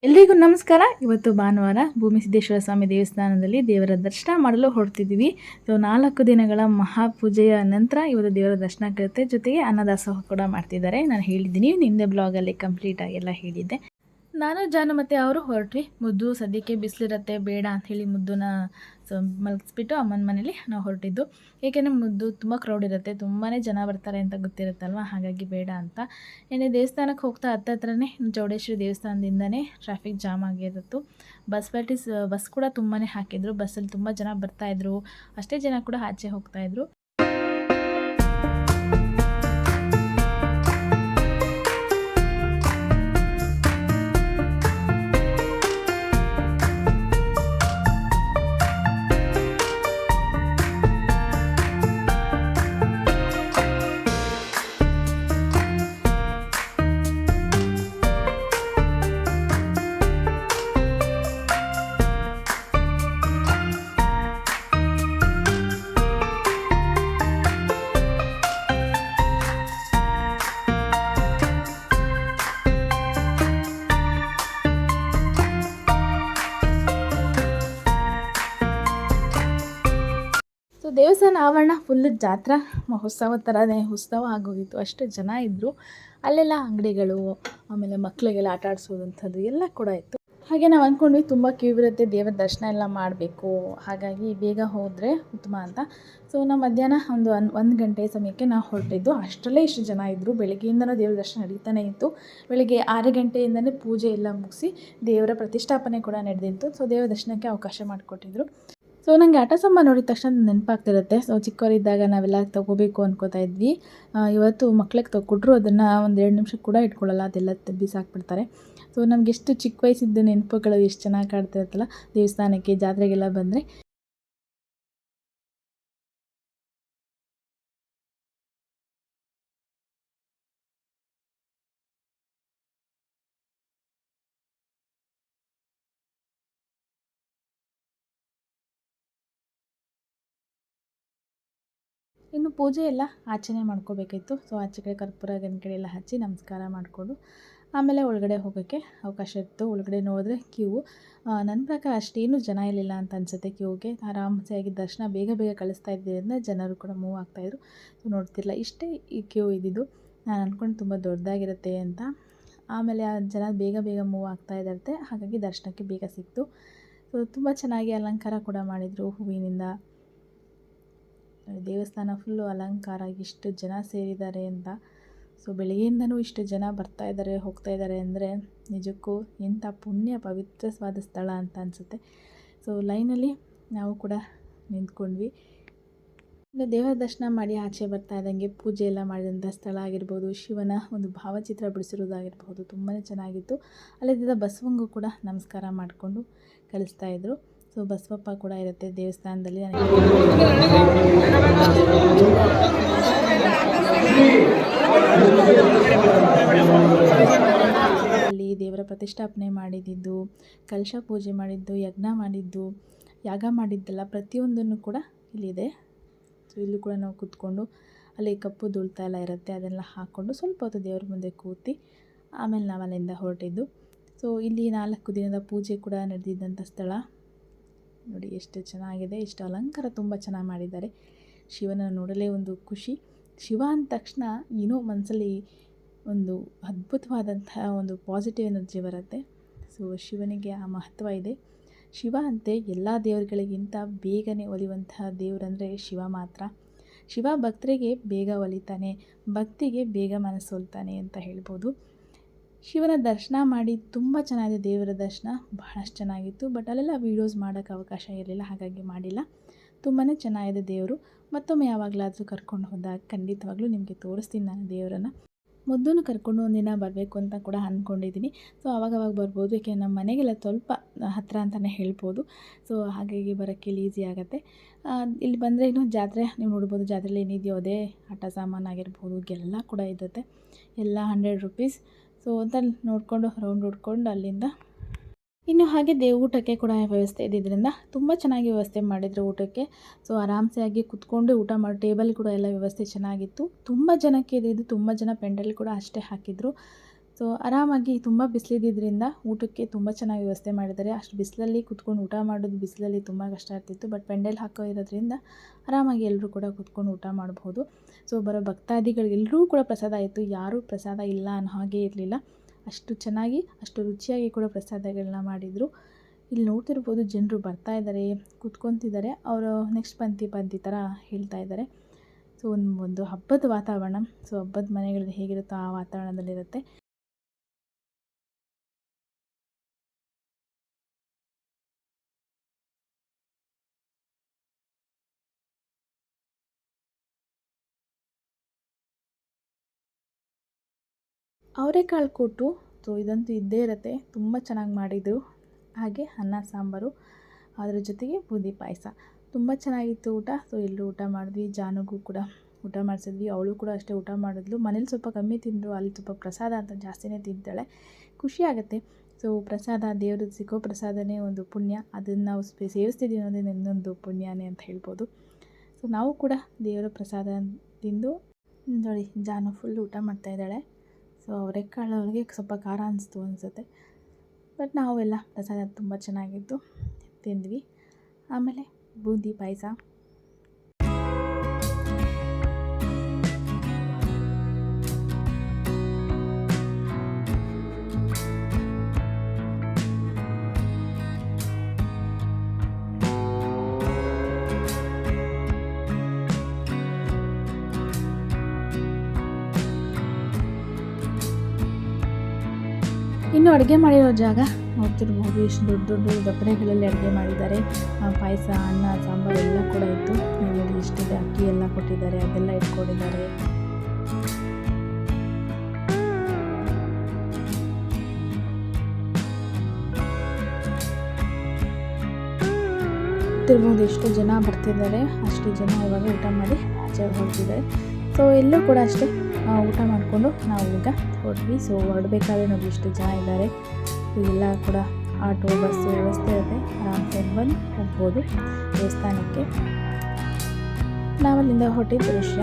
ಎಲ್ರಿಗೂ ನಮಸ್ಕಾರ. ಇವತ್ತು ಭಾನುವಾರ ಭೂಮಿಸಿದ್ದೇಶ್ವರ ಸ್ವಾಮಿ ದೇವಸ್ಥಾನದಲ್ಲಿ ದೇವರ ದರ್ಶನ ಮಾಡಲು ಹೊರಟಿದ್ದೀವಿ. ಸೊ 4 ದಿನಗಳ ಮಹಾಪೂಜೆಯ ನಂತರ ಇವತ್ತು ದೇವರ ದರ್ಶನ ಆಗುತ್ತೆ. ಜೊತೆಗೆ ಅನ್ನದಾಸೋಹ ಕೂಡ ಮಾಡ್ತಿದ್ದಾರೆ. ನಾನು ಹೇಳಿದ್ದೀನಿ ನಿನ್ನೆ ಬ್ಲಾಗಲ್ಲಿ ಕಂಪ್ಲೀಟಾಗಿ ಎಲ್ಲ ಹೇಳಿದ್ದೆ. ನಾನು ಜಾನು ಮತ್ತು ಅವರು ಹೊರಟ್ವಿ. ಮುದ್ದು ಸದ್ಯಕ್ಕೆ ಬಿಸಿಲಿರುತ್ತೆ ಬೇಡ ಅಂಥೇಳಿ ಮುದ್ದನ್ನ ಮಲಗಿಸ್ಬಿಟ್ಟು ಅಮ್ಮನ ಮನೇಲಿ ನಾವು ಹೊರಟಿದ್ದು. ಏಕೆಂದರೆ ಮುದ್ದು ತುಂಬ ಕ್ರೌಡ್ ಇರುತ್ತೆ, ತುಂಬಾ ಜನ ಬರ್ತಾರೆ ಅಂತ ಗೊತ್ತಿರುತ್ತಲ್ವ, ಹಾಗಾಗಿ ಬೇಡ ಅಂತ. ಏನೇ ದೇವಸ್ಥಾನಕ್ಕೆ ಹೋಗ್ತಾ ಹತ್ತತ್ರನೇ ಚೌಡೇಶ್ವರಿ ದೇವಸ್ಥಾನದಿಂದನೇ ಟ್ರಾಫಿಕ್ ಜಾಮ್ ಆಗಿರುತ್ತು. ಬಸ್ ಕೂಡ ತುಂಬಾ ಹಾಕಿದ್ರು. ಬಸ್ಸಲ್ಲಿ ತುಂಬ ಜನ ಬರ್ತಾಯಿದ್ರು, ಅಷ್ಟೇ ಜನ ಕೂಡ ಆಚೆ ಹೋಗ್ತಾಯಿದ್ರು. ಸೊ ದೇವಸ್ಥಾನ ಆವರಣ ಫುಲ್ಲು ಜಾತ್ರಾ ಮಹೋತ್ಸವ ಥರನೇ ಉತ್ಸವ ಆಗೋಗಿತ್ತು. ಅಷ್ಟು ಜನ ಇದ್ದರು. ಅಲ್ಲೆಲ್ಲ ಅಂಗಡಿಗಳು, ಆಮೇಲೆ ಮಕ್ಕಳಿಗೆಲ್ಲ ಆಟ ಆಡಿಸೋದಂಥದ್ದು ಎಲ್ಲ ಕೂಡ ಇತ್ತು. ಹಾಗೆ ನಾವು ಅಂದ್ಕೊಂಡ್ವಿ ತುಂಬ ಕ್ಯೂ ಇರುತ್ತೆ, ದೇವರ ದರ್ಶನ ಎಲ್ಲ ಮಾಡಬೇಕು, ಹಾಗಾಗಿ ಬೇಗ ಹೋದರೆ ಉತ್ತಮ ಅಂತ. ಸೊ ನಾವು ಮಧ್ಯಾಹ್ನ ಒಂದು ಗಂಟೆ ಸಮಯಕ್ಕೆ ನಾವು ಹೊರಟಿದ್ದು. ಅಷ್ಟರಲ್ಲೇ ಇಷ್ಟು ಜನ ಇದ್ದರು. ಬೆಳಗ್ಗೆಯಿಂದಲೂ ದೇವರ ದರ್ಶನ ನಡೀತಾನೆ ಇತ್ತು. ಬೆಳಗ್ಗೆ 6 ಗಂಟೆಯಿಂದಲೇ ಪೂಜೆ ಎಲ್ಲ ಮುಗಿಸಿ ದೇವರ ಪ್ರತಿಷ್ಠಾಪನೆ ಕೂಡ ನಡೆದಿತ್ತು. ಸೊ ದೇವರ ದರ್ಶನಕ್ಕೆ ಅವಕಾಶ ಮಾಡಿಕೊಟ್ಟಿದ್ರು. ಸೊ ನನಗೆ ಆಟ ಸಾಂಬ ನೋಡಿದ ತಕ್ಷಣ ನೆನಪಾಗ್ತಿರುತ್ತೆ. ಸೊ ಚಿಕ್ಕವರಿದ್ದಾಗ ನಾವೆಲ್ಲ ತೊಗೋಬೇಕು ಅನ್ಕೋತಾ ಇದ್ವಿ. ಇವತ್ತು ಮಕ್ಳಿಗೆ ಕೊಟ್ಟರು ಅದನ್ನು 1-2 ನಿಮಿಷಕ್ಕೆ ಕೂಡ ಇಟ್ಕೊಳ್ಳಲ್ಲ, ಅದೆಲ್ಲ ಬಿಸಾಕ್ಬಿಡ್ತಾರೆ. ಸೊ ನಮ್ಗೆ ಎಷ್ಟು ಚಿಕ್ಕ ವಯಸ್ಸಿದ್ದ ನೆನಪುಗಳು ಎಷ್ಟು ಚೆನ್ನಾಗಿ ಕಾಡ್ತಿರುತ್ತಲ್ಲ ದೇವಸ್ಥಾನಕ್ಕೆ ಜಾತ್ರೆಗೆಲ್ಲ ಬಂದರೆ. ಇನ್ನು ಪೂಜೆ ಎಲ್ಲ ಆಚೆನೇ ಮಾಡ್ಕೋಬೇಕಿತ್ತು. ಸೊ ಆಚೆ ಕಡೆ ಕರ್ಪೂರ ಗಂಟೆ ಎಲ್ಲ ಹಚ್ಚಿ ನಮಸ್ಕಾರ ಮಾಡಿಕೊಂಡು ಆಮೇಲೆ ಒಳಗಡೆ ಹೋಗೋಕ್ಕೆ ಅವಕಾಶ ಇತ್ತು. ಒಳಗಡೆ ನೋಡಿದ್ರೆ ಕ್ಯೂ, ನನ್ನ ಪ್ರಕಾರ ಅಷ್ಟೇನು ಜನ ಇರಲಿಲ್ಲ ಅಂತ ಅನಿಸುತ್ತೆ. ಕ್ಯೂಗೆ ಆರಾಮಸಾಗಿ ದರ್ಶನ ಬೇಗ ಬೇಗ ಕಳಿಸ್ತಾ ಇದ್ದರಿಂದ ಜನರು ಕೂಡ ಮೂವ್ ಆಗ್ತಾಯಿದ್ರು. ಸೊ ನೋಡ್ತಿರಲ್ಲ ಇಷ್ಟೇ ಈ ಕ್ಯೂ ಇದ್ದಿದ್ದು. ನಾನು ಅಂದ್ಕೊಂಡು ತುಂಬ ದೊಡ್ಡದಾಗಿರುತ್ತೆ ಅಂತ. ಆಮೇಲೆ ಆ ಜನ ಬೇಗ ಬೇಗ ಮೂವ್ ಆಗ್ತಾ ಇರುತ್ತೆ, ಹಾಗಾಗಿ ದರ್ಶನಕ್ಕೆ ಬೇಗ ಸಿಕ್ತು. ಸೊ ತುಂಬ ಚೆನ್ನಾಗಿ ಅಲಂಕಾರ ಕೂಡ ಮಾಡಿದರು ಹೂವಿನಿಂದ. ದೇವಸ್ಥಾನ ಫುಲ್ಲು ಅಲಂಕಾರ, ಇಷ್ಟು ಜನ ಸೇರಿದ್ದಾರೆ ಅಂತ. ಸೊ ಬೆಳಗ್ಗೆಯಿಂದನೂ ಇಷ್ಟು ಜನ ಬರ್ತಾ ಇದ್ದಾರೆ ಹೋಗ್ತಾ ಇದ್ದಾರೆ ಅಂದರೆ ನಿಜಕ್ಕೂ ಎಂಥ ಪುಣ್ಯ ಪವಿತ್ರವಾದ ಸ್ಥಳ ಅಂತ ಅನಿಸುತ್ತೆ. ಸೊ ಲೈನಲ್ಲಿ ನಾವು ಕೂಡ ನಿಂತ್ಕೊಂಡ್ವಿ. ಇನ್ನು ದೇವರ ದರ್ಶನ ಮಾಡಿ ಆಚೆ ಬರ್ತಾ ಇದ್ದಂಗೆ ಪೂಜೆ ಎಲ್ಲ ಮಾಡಿದಂಥ ಸ್ಥಳ ಆಗಿರ್ಬೋದು, ಶಿವನ ಒಂದು ಭಾವಚಿತ್ರ ಬಿಡಿಸಿರೋದಾಗಿರ್ಬೋದು ತುಂಬಾ ಚೆನ್ನಾಗಿತ್ತು. ಅಲ್ಲಿದ್ದ ಬಸವಂಗೂ ಕೂಡ ನಮಸ್ಕಾರ ಮಾಡಿಕೊಂಡು ಕಳಿಸ್ತಾಯಿದ್ರು. ಸೊ ಬಸವಪ್ಪ ಕೂಡ ಇರುತ್ತೆ ದೇವಸ್ಥಾನದಲ್ಲಿ. ಅಲ್ಲಿ ದೇವರ ಪ್ರತಿಷ್ಠಾಪನೆ ಮಾಡಿದ್ದು, ಕಲಶ ಪೂಜೆ ಮಾಡಿದ್ದು, ಯಜ್ಞ ಮಾಡಿದ್ದು, ಯಾಗ ಮಾಡಿದ್ದೆಲ್ಲ ಪ್ರತಿಯೊಂದನ್ನು ಕೂಡ ಇಲ್ಲಿದೆ. ಸೊ ಇಲ್ಲೂ ಕೂಡ ನಾವು ಕೂತ್ಕೊಂಡು ಅಲ್ಲಿ ಕಪ್ಪು ದುಳ್ತಾ ಎಲ್ಲ ಇರುತ್ತೆ, ಅದೆಲ್ಲ ಹಾಕ್ಕೊಂಡು ಸ್ವಲ್ಪ ಹೊತ್ತು ದೇವರ ಮುಂದೆ ಕೂತಿ ಆಮೇಲೆ ನಾವು ಅಲ್ಲಿಂದ ಹೊರಟಿದ್ದು. ಸೊ ಇಲ್ಲಿ 4 ದಿನದ ಪೂಜೆ ಕೂಡ ನಡೆದಿದ್ದಂಥ ಸ್ಥಳ ನೋಡಿ, ಎಷ್ಟು ಚೆನ್ನಾಗಿದೆ, ಎಷ್ಟು ಅಲಂಕಾರ ತುಂಬ ಚೆನ್ನಾಗಿ ಮಾಡಿದ್ದಾರೆ. ಶಿವನ ನೋಡಲೇ ಒಂದು ಖುಷಿ. ಶಿವ ಅಂದ ತಕ್ಷಣ ಏನೋ ಮನಸ್ಸಲ್ಲಿ ಒಂದು ಅದ್ಭುತವಾದಂತಹ ಒಂದು ಪಾಸಿಟಿವ್ ಎನರ್ಜಿ ಬರುತ್ತೆ. ಸೊ ಶಿವನಿಗೆ ಆ ಮಹತ್ವ ಇದೆ. ಶಿವ ಅಂತೆ ಎಲ್ಲ ದೇವರುಗಳಿಗಿಂತ ಬೇಗನೆ ಒಲಿಯುವಂತಹ ದೇವರಂದರೆ ಶಿವ ಮಾತ್ರ. ಶಿವ ಭಕ್ತರಿಗೆ ಬೇಗ ಒಲಿತಾನೆ, ಭಕ್ತಿಗೆ ಬೇಗ ಮನಸ್ಸೊಲ್ತಾನೆ ಅಂತ ಹೇಳ್ಬೋದು. ಶಿವನ ದರ್ಶನ ಮಾಡಿ ತುಂಬ ಚೆನ್ನಾಗಿದೆ. ದೇವರ ದರ್ಶನ ಬಹಳಷ್ಟು ಚೆನ್ನಾಗಿತ್ತು. ಬಟ್ ಅಲ್ಲೆಲ್ಲ ವೀಡಿಯೋಸ್ ಮಾಡೋಕ್ಕೆ ಅವಕಾಶ ಇರಲಿಲ್ಲ, ಹಾಗಾಗಿ ಮಾಡಿಲ್ಲ. ತುಂಬಾ ಚೆನ್ನಾಗಿದೆ ದೇವರು. ಮತ್ತೊಮ್ಮೆ ಯಾವಾಗಲಾದರೂ ಕರ್ಕೊಂಡು ಹೋದಾಗ ಖಂಡಿತವಾಗ್ಲೂ ನಿಮಗೆ ತೋರಿಸ್ತೀನಿ ನಾನು ದೇವರನ್ನು. ಮುದ್ದನ್ನು ಕರ್ಕೊಂಡು ಒಂದಿನ ಬರಬೇಕು ಅಂತ ಕೂಡ ಅಂದ್ಕೊಂಡಿದ್ದೀನಿ. ಸೊ ಆವಾಗವಾಗ ಬರ್ಬೋದು, ಏಕೆಂದರೆ ನಮ್ಮ ಮನೆಗೆಲ್ಲ ಸ್ವಲ್ಪ ಹತ್ತಿರ ಅಂತಲೇ ಹೇಳ್ಬೋದು. ಸೊ ಹಾಗಾಗಿ ಬರೋಕ್ಕೆ ಈಸಿ ಆಗುತ್ತೆ. ಇಲ್ಲಿ ಬಂದರೆ ಇನ್ನೂ ಜಾತ್ರೆ ನೀವು ನೋಡ್ಬೋದು. ಜಾತ್ರೆಯಲ್ಲಿ ಏನಿದೆಯೋ ಅದೇ ಆಟ ಸಾಮಾನು ಆಗಿರ್ಬೋದು ಎಲ್ಲ ಕೂಡ ಇರುತ್ತೆ. ಎಲ್ಲ 100 ರೂಪೀಸ್. ಸೊ ಅಂತ ನೋಡಿಕೊಂಡು ರೌಂಡ್ ಹೊಡ್ಕೊಂಡು ಅಲ್ಲಿಂದ ಇನ್ನು ಹಾಗೆ ಊಟಕ್ಕೆ ಕೂಡ ವ್ಯವಸ್ಥೆ ಇದ್ದಿದ್ದರಿಂದ ತುಂಬ ಚೆನ್ನಾಗಿ ವ್ಯವಸ್ಥೆ ಮಾಡಿದರು ಊಟಕ್ಕೆ. ಸೊ ಆರಾಮ್ಸೆ ಕುತ್ಕೊಂಡು ಊಟ ಮಾಡಿ ಟೇಬಲ್ ಕೂಡ ಎಲ್ಲ ವ್ಯವಸ್ಥೆ ಚೆನ್ನಾಗಿತ್ತು. ತುಂಬ ಜನಕ್ಕೆ ಇದು ತುಂಬ ಜನ ಪೆಂಡಲ್ ಕೂಡ ಅಷ್ಟೇ ಹಾಕಿದರು. ಸೊ ಆರಾಮಾಗಿ ತುಂಬ ಬಿಸಿಲಿದ್ದರಿಂದ ಊಟಕ್ಕೆ ತುಂಬ ಚೆನ್ನಾಗಿ ವ್ಯವಸ್ಥೆ ಮಾಡಿದ್ದಾರೆ. ಅಷ್ಟು ಬಿಸಿಲಲ್ಲಿ ಕೂತ್ಕೊಂಡು ಊಟ ಮಾಡೋದು ಬಿಸಿಲಲ್ಲಿ ತುಂಬ ಕಷ್ಟ ಆಗ್ತಿತ್ತು. ಬಟ್ ಪೆಂಡಲ್ ಹಾಕೋ ಇರೋದ್ರಿಂದ ಆರಾಮಾಗಿ ಎಲ್ಲರೂ ಕೂಡ ಕೂತ್ಕೊಂಡು ಊಟ ಮಾಡ್ಬೋದು. ಸೊ ಬರೋ ಭಕ್ತಾದಿಗಳಿಗೆಲ್ಲರೂ ಕೂಡ ಪ್ರಸಾದ ಆಯಿತು. ಯಾರೂ ಪ್ರಸಾದ ಇಲ್ಲ ಅನ್ನೋ ಹಾಗೆ ಇರಲಿಲ್ಲ. ಅಷ್ಟು ಚೆನ್ನಾಗಿ ಅಷ್ಟು ರುಚಿಯಾಗಿ ಕೂಡ ಪ್ರಸಾದಗಳನ್ನ ಮಾಡಿದರು. ಇಲ್ಲಿ ನೋಡ್ತಿರ್ಬೋದು ಜನರು ಬರ್ತಾ ಇದ್ದಾರೆ, ಕೂತ್ಕೊತಿದ್ದಾರೆ. ಅವರು ನೆಕ್ಸ್ಟ್ ಪಂಕ್ತಿ ಥರ ಹೇಳ್ತಾ ಇದ್ದಾರೆ. ಸೊ ಒಂದು ಹಬ್ಬದ ವಾತಾವರಣ. ಸೊ ಹಬ್ಬದ ಮನೆಗಳಲ್ಲಿ ಹೇಗಿರುತ್ತೋ ಆ ವಾತಾವರಣದಲ್ಲಿರುತ್ತೆ. ಅವರೆಕಾಳು ಕೂಟು. ಸೊ ಇದಂತೂ ಇದ್ದೇ ಇರುತ್ತೆ. ತುಂಬ ಚೆನ್ನಾಗಿ ಮಾಡಿದರು. ಹಾಗೆ ಅನ್ನ ಸಾಂಬಾರು, ಅದರ ಜೊತೆಗೆ ಬೂಂದಿ ಪಾಯಸ. ತುಂಬ ಚೆನ್ನಾಗಿತ್ತು ಊಟ. ಸೊ ಎಲ್ಲರೂ ಊಟ ಮಾಡಿದ್ವಿ. ಜಾನುಗೂ ಕೂಡ ಊಟ ಮಾಡಿಸಿದ್ವಿ. ಅವಳು ಕೂಡ ಅಷ್ಟೇ ಊಟ ಮಾಡಿದ್ಲು. ಮನೇಲಿ ಸ್ವಲ್ಪ ಕಮ್ಮಿ ತಿಂದರು, ಅಲ್ಲಿ ಸ್ವಲ್ಪ ಪ್ರಸಾದ ಅಂತ ಜಾಸ್ತಿನೇ ತಿಂತಾಳೆ. ಖುಷಿ ಆಗುತ್ತೆ. ಸೊ ಪ್ರಸಾದ, ದೇವ್ರಿಗೆ ಸಿಗೋ ಪ್ರಸಾದನೇ ಒಂದು ಪುಣ್ಯ. ಅದನ್ನು ನಾವು ಸೇವಿಸ್ತಿದ್ದೀವಿ ಅನ್ನೋದೇ ಇನ್ನೊಂದು ಪುಣ್ಯನೇ ಅಂತ ಹೇಳ್ಬೋದು. ಸೊ ನಾವು ಕೂಡ ದೇವರ ಪ್ರಸಾದ ತಿಂದು ನೋಡಿ ಜಾನು ಫುಲ್ ಊಟ ಮಾಡ್ತಾಯಿದ್ದಾಳೆ. ಸೊ ಅವರೆಕಾಳು ಅವಳಿಗೆ ಸ್ವಲ್ಪ ಖಾರ ಅನಿಸುತ್ತೆ. ಬಟ್ ನಾವೆಲ್ಲ ಪ್ರಸಾದ ತುಂಬ ಚೆನ್ನಾಗಿತ್ತು, ತಿಂದ್ವಿ. ಆಮೇಲೆ ಬೂಂದಿ ಪಾಯಸ. ಇನ್ನು ಅಡುಗೆ ಮಾಡಿರೋ ಜಾಗ ನೋಡ್ತಿರ್ಬೋದು. ಎಷ್ಟು ದೊಡ್ಡ ದೊಡ್ಡ ದಬ್ಬರೆಗಳಲ್ಲಿ ಅಡುಗೆ ಮಾಡಿದ್ದಾರೆ. ಪಾಯಸ, ಅನ್ನ, ಸಾಂಬಾರು ಎಲ್ಲ ಕೂಡ ಇತ್ತು. ನೋಡಿ ಎಷ್ಟಿದೆ, ಅಕ್ಕಿ ಎಲ್ಲ ಕೊಟ್ಟಿದ್ದಾರೆ, ಅದೆಲ್ಲ ಇಟ್ಕೊಂಡಿದ್ದಾರೆ. ನೋಡ್ತಿರ್ಬೋದು ಎಷ್ಟು ಜನ ಬರ್ತಿದ್ದಾರೆ. ಅಷ್ಟು ಜನ ಇವಾಗ ಊಟ ಮಾಡಿ ಆಚೆ ಹೊರಟಿದ್ದಾರೆ. ಸೊ ಎಲ್ಲೂ ಕೂಡ ಅಷ್ಟೇ ಊಟ ಮಾಡಿಕೊಂಡು ನಾವು ಈಗ ಹೊರಟ್ವಿ. ಸೊ ಹೊರಡಬೇಕಾದ್ರೆ ನೋಡಿ ಎಷ್ಟು ಜನ ಇದ್ದಾರೆ. ಎಲ್ಲ ಕೂಡ ಆಟೋ, ಬಸ್ಸು ವ್ಯವಸ್ಥೆ ಇರುತ್ತೆ. ಆರಾಮ್ಸೆ ಬಂದು ಹೋಗ್ಬೋದು ದೇವಸ್ಥಾನಕ್ಕೆ. ನಾವಲ್ಲಿಂದ ಹೊರಟಿದ್ದ ದೃಶ್ಯ